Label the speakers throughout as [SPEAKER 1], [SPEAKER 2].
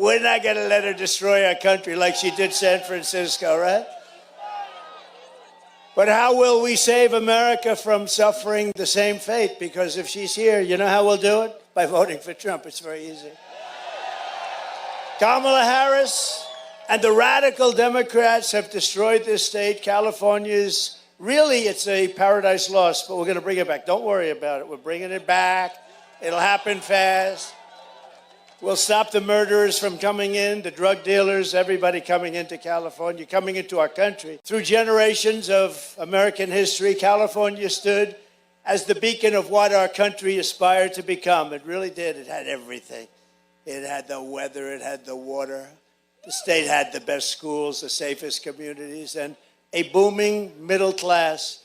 [SPEAKER 1] We're not going to let her destroy our country like she did San Francisco, right? But how will we save America from suffering the same fate? Because if she's here, you know how we'll do it? By voting for Trump. It's very easy. Kamala Harris and the radical Democrats have destroyed this state. California's really, it's a paradise lost, but we're going to bring it back. Don't worry about it. We're bringing it back. It'll happen fast. We'll stop the murderers from coming in, the drug dealers, everybody coming into California, coming into our country. Through generations of American history, California stood as the beacon of what our country aspired to become. It really did. It had everything. It had the weather. It had the water. The state had the best schools, the safest communities, and a booming middle class.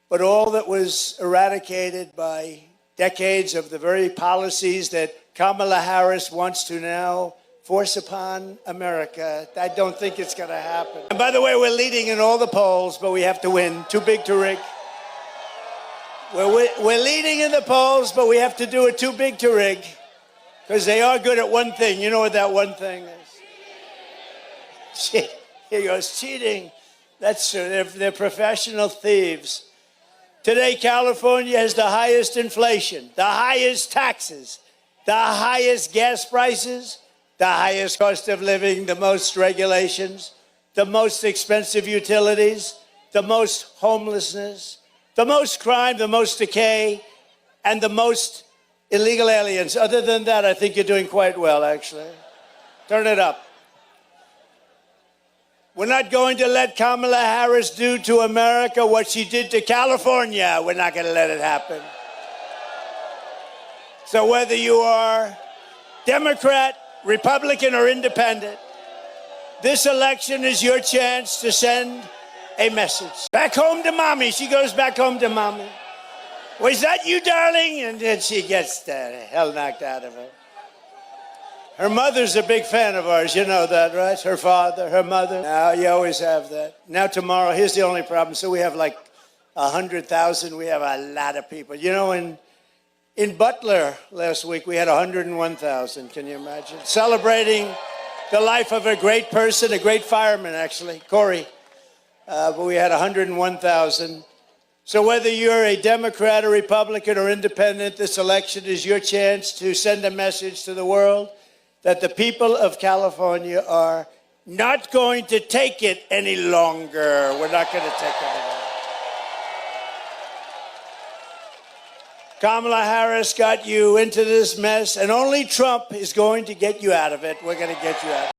[SPEAKER 1] But all that was eradicated by decades of the very policies that Kamala Harris wants to now force upon America. I don't think it's going to happen. And by the way, we're leading in all the polls, but we have to win. Too big to rig. We're leading in the polls, but we have to do it too big to rig, because they are good at one thing. You know what that one thing is? Here goes cheating. That's true. They're professional thieves. Today, California has the highest inflation, the highest taxes, the highest gas prices, the highest cost of living, the most regulations, the most expensive utilities, the most homelessness, the most crime, the most decay, and the most illegal aliens. Other than that, I think you're doing quite well, actually. Turn it up. We're not going to let Kamala Harris do to America what she did to California. We're not going to let it happen. So whether you are Democrat, Republican, or Independent, this election is your chance to send a message. Back home to mommy. She goes back home to mommy. Was that you, darling? And then she gets the hell knocked out of her. Her mother's a big fan of ours. You know that, right? Her father, her mother. Now, you always have that. Now, tomorrow, here's the only problem. So we have like 100,000. We have a lot of people. You know, in Butler last week, we had 101,000. Can you imagine? Celebrating the life of a great person, a great fireman, actually, Corey. But we had 101,000. So whether you're a Democrat, or Republican, or Independent, this election is your chance to send a message to the world that the people of California are not going to take it any longer. We're not going to take it any longer. Kamala Harris got you into this mess, and only Trump is going to get you out of it. We're going to get you out of it.